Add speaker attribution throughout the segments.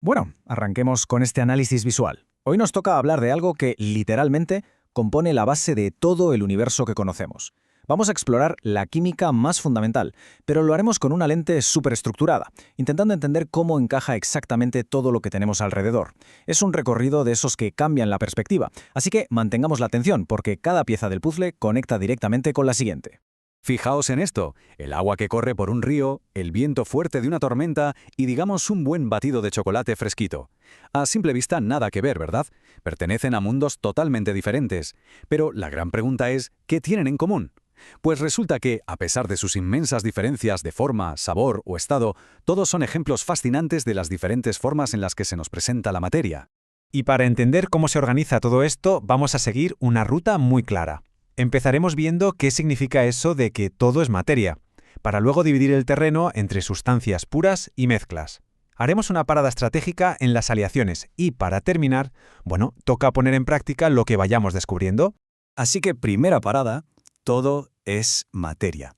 Speaker 1: Bueno, arranquemos con este análisis visual. Hoy nos toca hablar de algo que, literalmente, compone la base de todo el universo que conocemos. Vamos a explorar la química más fundamental, pero lo haremos con una lente superestructurada, intentando entender cómo encaja exactamente todo lo que tenemos alrededor. Es un recorrido de esos que cambian la perspectiva, así que mantengamos la atención, porque cada pieza del puzzle conecta directamente con la siguiente.
Speaker 2: Fijaos en esto, el agua que corre por un río, el viento fuerte de una tormenta y digamos un buen batido de chocolate fresquito. A simple vista nada que ver, ¿verdad? Pertenecen a mundos totalmente diferentes. Pero la gran pregunta es, ¿qué tienen en común? Pues resulta que, a pesar de sus inmensas diferencias de forma, sabor o estado, todos son ejemplos fascinantes de las diferentes formas en las que se nos presenta la materia.
Speaker 3: Y para entender cómo se organiza todo esto, vamos a seguir una ruta muy clara. Empezaremos viendo qué significa eso de que todo es materia, para luego dividir el terreno entre sustancias puras y mezclas. Haremos una parada estratégica en las aleaciones y, para terminar, toca poner en práctica lo que vayamos descubriendo.
Speaker 2: Así que primera parada, todo es materia.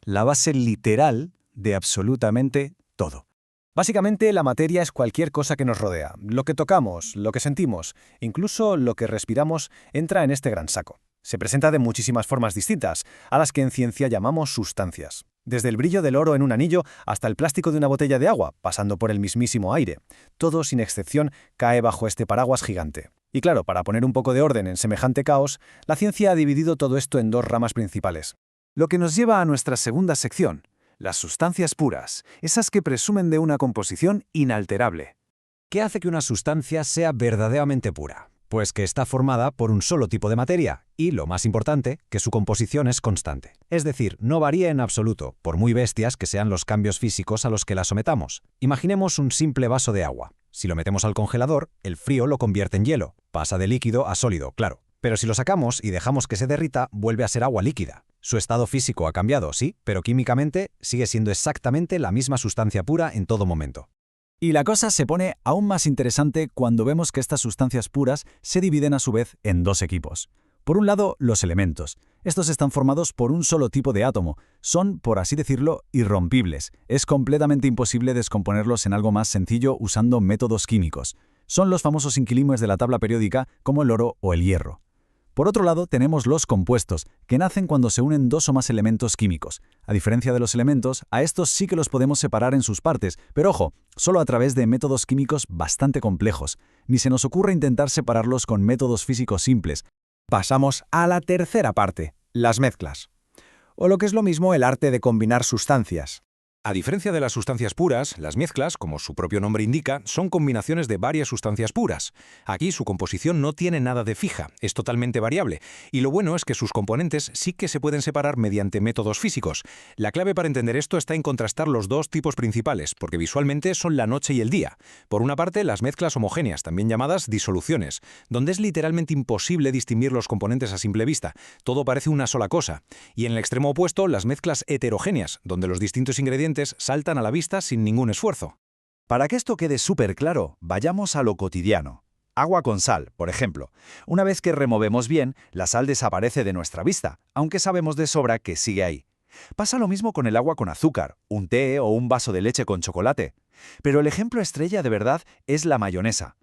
Speaker 2: La base literal de absolutamente todo.
Speaker 1: Básicamente, la materia es cualquier cosa que nos rodea. Lo que tocamos, lo que sentimos, incluso lo que respiramos, entra en este gran saco. Se presenta de muchísimas formas distintas, a las que en ciencia llamamos sustancias. Desde el brillo del oro en un anillo hasta el plástico de una botella de agua, pasando por el mismísimo aire. Todo, sin excepción, cae bajo este paraguas gigante. Y claro, para poner un poco de orden en semejante caos, la ciencia ha dividido todo esto en dos ramas principales.
Speaker 2: Lo que nos lleva a nuestra segunda sección, las sustancias puras, esas que presumen de una composición inalterable.
Speaker 3: ¿Qué hace que una sustancia sea verdaderamente pura? Pues que está formada por un solo tipo de materia y, lo más importante, que su composición es constante. Es decir, no varía en absoluto, por muy bestias que sean los cambios físicos a los que la sometamos. Imaginemos un simple vaso de agua. Si lo metemos al congelador, el frío lo convierte en hielo. Pasa de líquido a sólido, claro. Pero si lo sacamos y dejamos que se derrita, vuelve a ser agua líquida. Su estado físico ha cambiado, sí, pero químicamente sigue siendo exactamente la misma sustancia pura en todo momento.
Speaker 1: Y la cosa se pone aún más interesante cuando vemos que estas sustancias puras se dividen a su vez en dos equipos. Por un lado, los elementos. Estos están formados por un solo tipo de átomo. Son, por así decirlo, irrompibles. Es completamente imposible descomponerlos en algo más sencillo usando métodos químicos. Son los famosos inquilinos de la tabla periódica, como el oro o el hierro. Por otro lado, tenemos los compuestos, que nacen cuando se unen dos o más elementos químicos. A diferencia de los elementos, a estos sí que los podemos separar en sus partes, pero ojo, solo a través de métodos químicos bastante complejos. Ni se nos ocurre intentar separarlos con métodos físicos simples.
Speaker 4: Pasamos a la tercera parte, las mezclas. O lo que es lo mismo, el arte de combinar sustancias.
Speaker 5: A diferencia de las sustancias puras, las mezclas, como su propio nombre indica, son combinaciones de varias sustancias puras. Aquí su composición no tiene nada de fija, es totalmente variable, y lo bueno es que sus componentes sí que se pueden separar mediante métodos físicos. La clave para entender esto está en contrastar los dos tipos principales, porque visualmente son la noche y el día. Por una parte, las mezclas homogéneas, también llamadas disoluciones, donde es literalmente imposible distinguir los componentes a simple vista, todo parece una sola cosa. Y en el extremo opuesto, las mezclas heterogéneas, donde los distintos ingredientes saltan a la vista sin ningún esfuerzo.
Speaker 2: Para que esto quede súper claro, vayamos a lo cotidiano. Agua con sal, por ejemplo. Una vez que removemos bien, la sal desaparece de nuestra vista, aunque sabemos de sobra que sigue ahí. Pasa lo mismo con el agua con azúcar, un té o un vaso de leche con chocolate. Pero el ejemplo estrella de verdad es la mayonesa.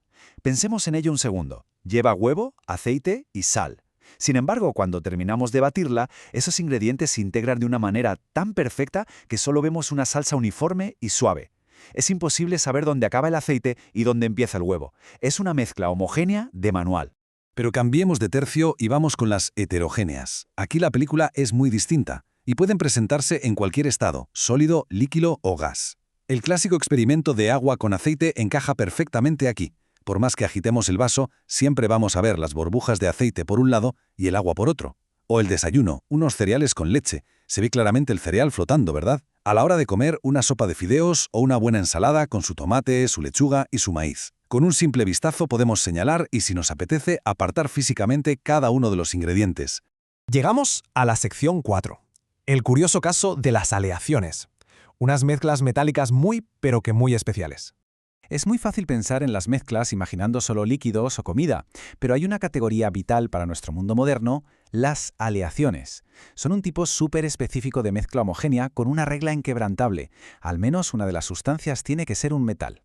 Speaker 2: Pensemos en ello un segundo. Lleva huevo, aceite y sal. Sin embargo, cuando terminamos de batirla, esos ingredientes se integran de una manera tan perfecta que solo vemos una salsa uniforme y suave. Es imposible saber dónde acaba el aceite y dónde empieza el huevo. Es una mezcla homogénea de manual.
Speaker 6: Pero cambiemos de tercio y vamos con las heterogéneas. Aquí la película es muy distinta y pueden presentarse en cualquier estado, sólido, líquido o gas. El clásico experimento de agua con aceite encaja perfectamente aquí. Por más que agitemos el vaso, siempre vamos a ver las burbujas de aceite por un lado y el agua por otro. O el desayuno, unos cereales con leche. Se ve claramente el cereal flotando, ¿verdad? A la hora de comer, una sopa de fideos o una buena ensalada con su tomate, su lechuga y su maíz. Con un simple vistazo podemos señalar y, si nos apetece, apartar físicamente cada uno de los ingredientes.
Speaker 4: Llegamos a la sección 4. El curioso caso de las aleaciones. Unas mezclas metálicas pero que muy especiales.
Speaker 1: Es muy fácil pensar en las mezclas imaginando solo líquidos o comida, pero hay una categoría vital para nuestro mundo moderno, las aleaciones. Son un tipo súper específico de mezcla homogénea con una regla inquebrantable. Al menos una de las sustancias tiene que ser un metal.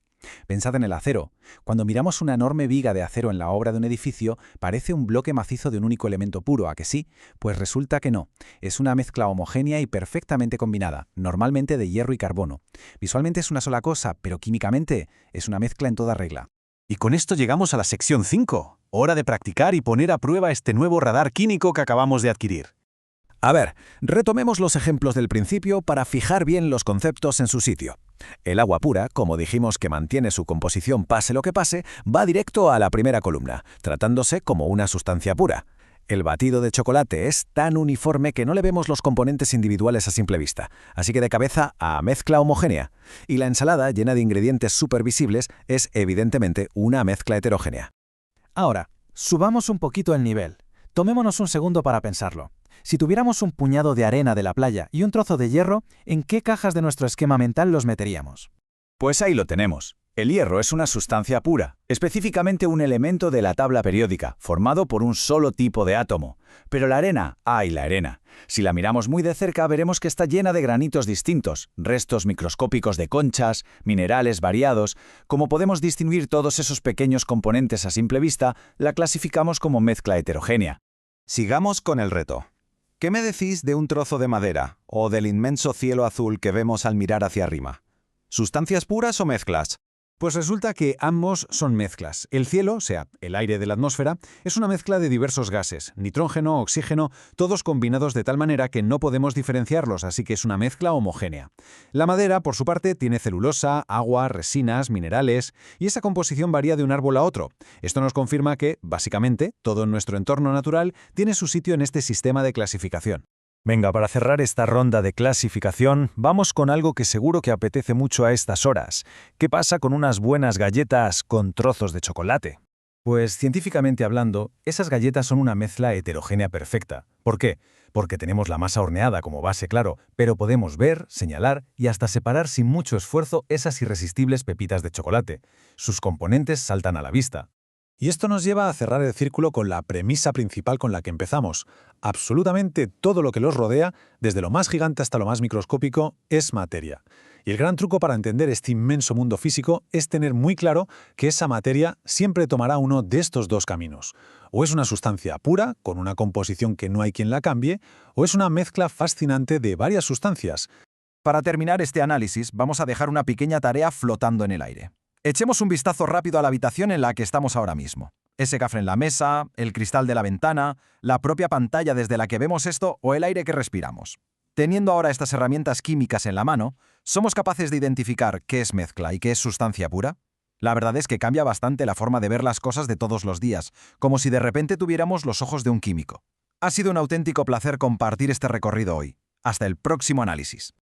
Speaker 1: Pensad en el acero. Cuando miramos una enorme viga de acero en la obra de un edificio, parece un bloque macizo de un único elemento puro, ¿a que sí? Pues resulta que no. Es una mezcla homogénea y perfectamente combinada, normalmente de hierro y carbono. Visualmente es una sola cosa, pero químicamente es una mezcla en toda regla.
Speaker 6: Y con esto llegamos a la sección 5. Hora de practicar y poner a prueba este nuevo radar químico que acabamos de adquirir.
Speaker 3: A ver, retomemos los ejemplos del principio para fijar bien los conceptos en su sitio. El agua pura, como dijimos que mantiene su composición pase lo que pase, va directo a la primera columna, tratándose como una sustancia pura. El batido de chocolate es tan uniforme que no le vemos los componentes individuales a simple vista, así que de cabeza a mezcla homogénea. Y la ensalada, llena de ingredientes supervisibles, es evidentemente una mezcla heterogénea.
Speaker 7: Ahora, subamos un poquito el nivel. Tomémonos un segundo para pensarlo. Si tuviéramos un puñado de arena de la playa y un trozo de hierro, ¿en qué cajas de nuestro esquema mental los meteríamos?
Speaker 2: Pues ahí lo tenemos. El hierro es una sustancia pura, específicamente un elemento de la tabla periódica, formado por un solo tipo de átomo. Pero la arena, ¡ay, la arena! Si la miramos muy de cerca, veremos que está llena de granitos distintos, restos microscópicos de conchas, minerales variados. Como podemos distinguir todos esos pequeños componentes a simple vista, la clasificamos como mezcla heterogénea.
Speaker 5: Sigamos con el reto. ¿Qué me decís de un trozo de madera o del inmenso cielo azul que vemos al mirar hacia arriba? ¿Sustancias puras o mezclas?
Speaker 3: Pues resulta que ambos son mezclas. El cielo, o sea, el aire de la atmósfera, es una mezcla de diversos gases, nitrógeno, oxígeno, todos combinados de tal manera que no podemos diferenciarlos, así que es una mezcla homogénea. La madera, por su parte, tiene celulosa, agua, resinas, minerales, y esa composición varía de un árbol a otro. Esto nos confirma que, básicamente, todo en nuestro entorno natural tiene su sitio en este sistema de clasificación.
Speaker 1: Venga, para cerrar esta ronda de clasificación, vamos con algo que seguro que apetece mucho a estas horas. ¿Qué pasa con unas buenas galletas con trozos de chocolate? Pues científicamente hablando, esas galletas son una mezcla heterogénea perfecta. ¿Por qué? Porque tenemos la masa horneada como base, claro, pero podemos ver, señalar y hasta separar sin mucho esfuerzo esas irresistibles pepitas de chocolate. Sus componentes saltan a la vista.
Speaker 4: Y esto nos lleva a cerrar el círculo con la premisa principal con la que empezamos. Absolutamente todo lo que los rodea, desde lo más gigante hasta lo más microscópico, es materia. Y el gran truco para entender este inmenso mundo físico es tener muy claro que esa materia siempre tomará uno de estos dos caminos. O es una sustancia pura, con una composición que no hay quien la cambie, o es una mezcla fascinante de varias sustancias.
Speaker 2: Para terminar este análisis, vamos a dejar una pequeña tarea flotando en el aire. Echemos un vistazo rápido a la habitación en la que estamos ahora mismo. Ese café en la mesa, el cristal de la ventana, la propia pantalla desde la que vemos esto o el aire que respiramos. Teniendo ahora estas herramientas químicas en la mano, ¿somos capaces de identificar qué es mezcla y qué es sustancia pura? La verdad es que cambia bastante la forma de ver las cosas de todos los días, como si de repente tuviéramos los ojos de un químico. Ha sido un auténtico placer compartir este recorrido hoy. Hasta el próximo análisis.